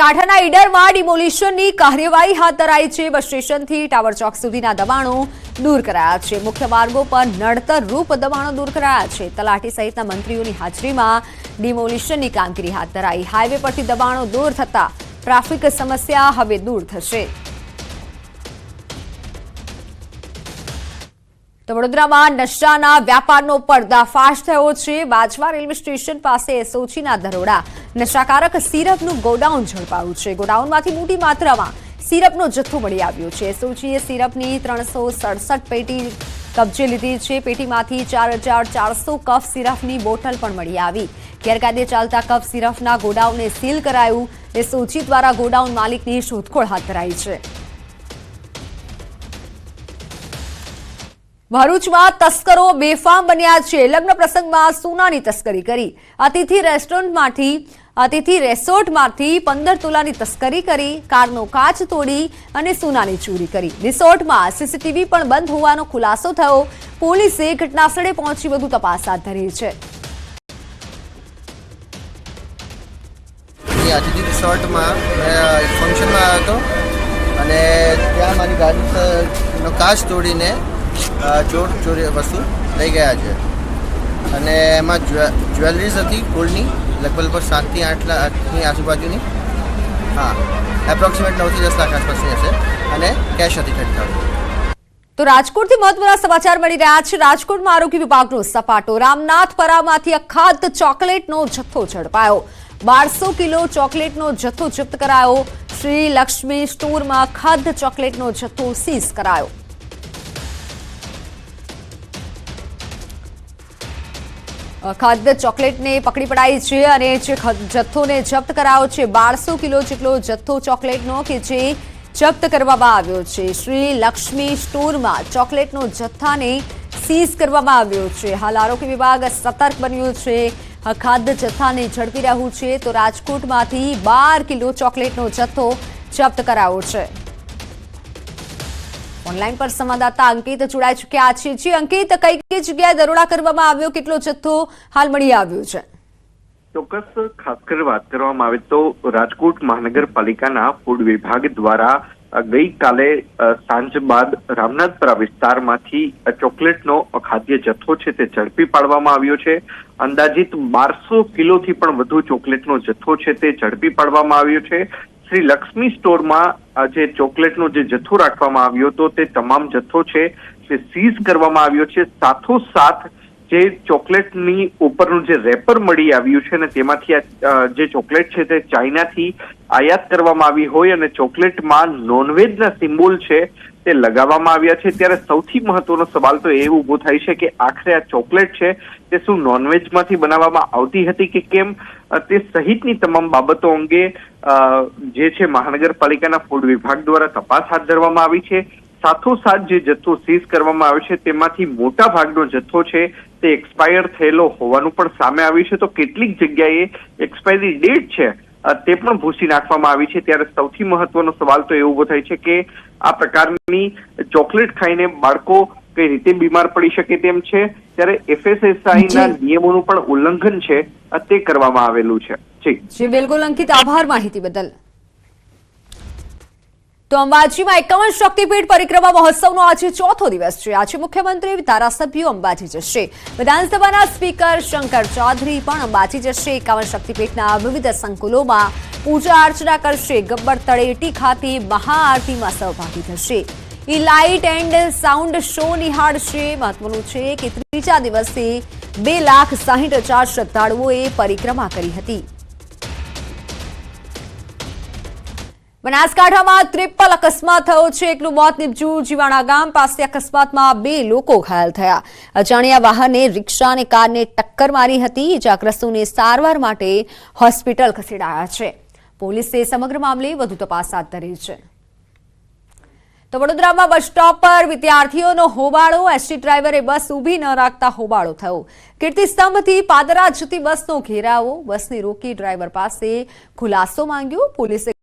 બનાસકાંઠાના ઈડરમાં ડિમોલિશનની કાર્યવાહી હાથ ધરાઈ છે। બસ સ્ટેશનથી ટાવર ચોક સુધીના દબાણો દૂર કરાયા છે। મુખ્ય માર્ગો પર નડતર રૂપ દબાણો દૂર કરાયા છે। તલાટી સહિતના મંત્રીઓની હાજરીમાં ડિમોલિશનની કામગીરી હાથ ધરાઈ। હાઈવે પરથી દબાણો દૂર થતા ટ્રાફિક સમસ્યા હવે દૂર થશે। તો વડોદરામાં નશાના વ્યાપારનો પર્દાફાશ થયો છે। બાજવા રેલવે સ્ટેશન પાસે એસઓજીના દરોડા નશાકારક સિરપનું ગોડાઉન ઝડપાયું છે। ગોડાઉનમાંથી મોટી માત્રામાં સિરપનો જથ્થો મળી આવ્યો છે। એસઓજીએ સિરપની 367 પેટી કબજે લીધી છે। પેટીમાંથી 4400 કફ સિરપની બોટલ પણ મળી આવી। ગેરકાયદે ચાલતા કફ સિરપના ગોડાઉનને સીલ કરાયું। એસઓજી દ્વારા ગોડાઉન માલિકની શોધખોળ હાથ ધરાઈ છે। ભરૂચમાં તસ્કરો બેફામ બન્યા છે। લગ્ન પ્રસંગમાં સોનાની તસ્કરી કરી। અતિથિ રેસોર્ટમાંથી 15 તોલાની તસ્કરી કરી। કારનો કાચ તોડી અને સોનાની ચોરી કરી। રિસોર્ટમાં સીસીટીવી પણ બંધ હોવાનો ખુલાસો થયો। પોલીસે ઘટનાસ્થળે પહોંચી વધુ તપાસ હાથ ધરી છે। અતિથિ રિસોર્ટમાં એક ફંક્શનમાં આવ્યો હતો અને ત્યાં મારી ગાડીનો કાચ તોડીને ચોરી વસ્તુ લઈ ગયા છે અને એમાં જ્વેલરીઝ હતી ગોલ્ડની લગભગ 7 થી 8 લાખની આજુબાજુની। હા, એપ્રોક્સિમેટ 9 થી 10 લાખ આસપાસની હશે અને કેશ હતી ખરીદતા। તો રાજકોટથી મહત્વના સમાચાર મળી રહ્યા છે। રાજકોટમાં આરોગ્ય વિભાગનો સપાટો। રામનાથપરામાંથી અખાદ્ય ચોકલેટનો જથ્થો ઝડપાયો। 1200 કિલો ચોકલેટનો જથ્થો જપ્ત કરાયો। શ્રી લક્ષ્મી સ્ટોરમાં અખાદ્ય ચોકલેટનો જથ્થો સીઝ કરાયો। ખાદ્ય ચોકલેટને પકડી પડાઈ છે અને જે જથ્થોને જપ્ત કરાયો છે 1200 કિલો જેટલો જથ્થો ચોકલેટનો કે જે જપ્ત કરવામાં આવ્યો છે। શ્રી લક્ષ્મી સ્ટોરમાં ચોકલેટનો જથ્થાને સીઝ કરવામાં આવ્યો છે। હાલ આરોગ્ય વિભાગ સતર્ક બન્યું છે। ખાદ્ય જથ્થાને ઝડપી રહ્યું છે। તો રાજકોટમાંથી 12 કિલો ચોકલેટનો જથ્થો જપ્ત કરાયો છે। ઓનલાઈન પર સંવાદદાતા અંકિત જોડાઈ ચૂક્યા છે। જી અંકિત, કઈ કઈ જગ્યાએ દરોડા કરવામાં આવ્યો, કેટલો જથ્થો હાલ મળી આવ્યો છે? ચોક્કસ ખાસ કરી વાત કરવામાં આવે તો રાજકોટ મહાનગરપાલિકાના ફૂડ વિભાગ દ્વારા ગઈકાલે સાંજ બાદ રામનાથપરા વિસ્તારમાંથી ચોકલેટનો ખાદ્ય જથ્થો છે તે ઝડપી પાડવામાં આવ્યો છે। અંદાજિત 1200 કિલોથી પણ વધુ ચોકલેટનો જથ્થો છે તે ઝડપી પાડવામાં આવ્યો છે। શ્રી લક્ષ્મી સ્ટોરમાં જે ચોકલેટનો જે જથ્થો રાખવામાં આવ્યો હતો તે તમામ જથ્થો છે તે સીઝ કરવામાં આવ્યો છે। સાથોસાથ જે ચોકલેટની ઉપરનું જે રેપર મળી આવ્યું છે ને તેમાંથી જે ચોકલેટ છે તે ચાઇનાથી આયાત કરવામાં આવી હોય અને ચોકલેટમાં નોનવેજના સિમ્બોલ છે તે લગાવવામાં આવ્યા છે। ત્યારે સૌથી મહત્વનો સવાલ તો એ ઊભો થાય છે કે આખરે આ ચોકલેટ છે તે શું નોનવેજમાંથી બનાવવામાં આવતી હતી કે કેમ, તે સહિતની તમામ બાબતો અંગે જે છે મહાનગરપાલિકાના ફૂડ વિભાગ દ્વારા તપાસ હાથ ધરવામાં આવી છે। સાથોસાથ જે જથ્થો સીઝ કરવામાં આવ્યો છે તેમાંથી મોટા ભાગનો જથ્થો છે તે એક્સપાયર થયેલો હોવાનું પણ સામે આવ્યું છે। તો કેટલીક જગ્યાએ એક્સપાયરી ડેટ છે તે પણ ભૂસી નાખવામાં આવી છે। ત્યારે સૌથી મહત્વનો સવાલ તો એ ઉભો થાય છે કે આ પ્રકારની ચોકલેટ ખાઈને બાળકો કઈ રીતે બીમાર પડી શકે તેમ છે। ત્યારે FSSAIના નિયમોનું પણ ઉલ્લંઘન છે તે કરવામાં આવેલું છે। જી બિલકુલ અંકિત, આભાર માહિતી બદલ। તો અંબાજીમાં 51 શક્તિપીઠ પરિક્રમા મહોત્સવનો આજે ચોથો દિવસ છે। આજે મુખ્યમંત્રી, ધારાસભ્યો અંબાજી જશે। વિધાનસભાના સ્પીકર શંકર ચૌધરી પણ અંબાજી જશે। 51 શક્તિપીઠના વિવિધ સંકુલોમાં પૂજા અર્ચના કરશે। ગબ્બર તળેટી ખાતે મહાઆરતીમાં સહભાગી થશે। લાઇટ એન્ડ સાઉન્ડ શો નિહાળશે। મહત્વનું છે કે ત્રીજા દિવસે 2,60,000 શ્રદ્ધાળુઓએ પરિક્રમા કરી હતી। બનાસકાંઠામાં ટ્રિપલ અકસ્માત થયો છે। એકનું મોત નીપજ્યું। જીવાણા ગામ પાસે અકસ્માતમાં 2 લોકો ઘાયલ થયા। અજાણ્યા વાહને રિક્ષા અને કારને ટક્કર મારી હતી। ઇજાગ્રસ્તોને સારવાર માટે હોસ્પિટલ ખસેડાયા છે। પોલીસે સમગ્ર મામલે વધુ તપાસ હાથ ધરી છે। તો વડોદરામાં બસ સ્ટોપ પર વિદ્યાર્થીઓનો હોબાળો। એસટી ડ્રાઈવરે બસ ઊભી ન રાખતા હોબાળો થયો। કીર્તિસ્તંભથી પાદરા જતી બસનો ઘેરાવો। બસને રોકી ડ્રાઈવર પાસે ખુલાસો માંગ્યો। પોલીસે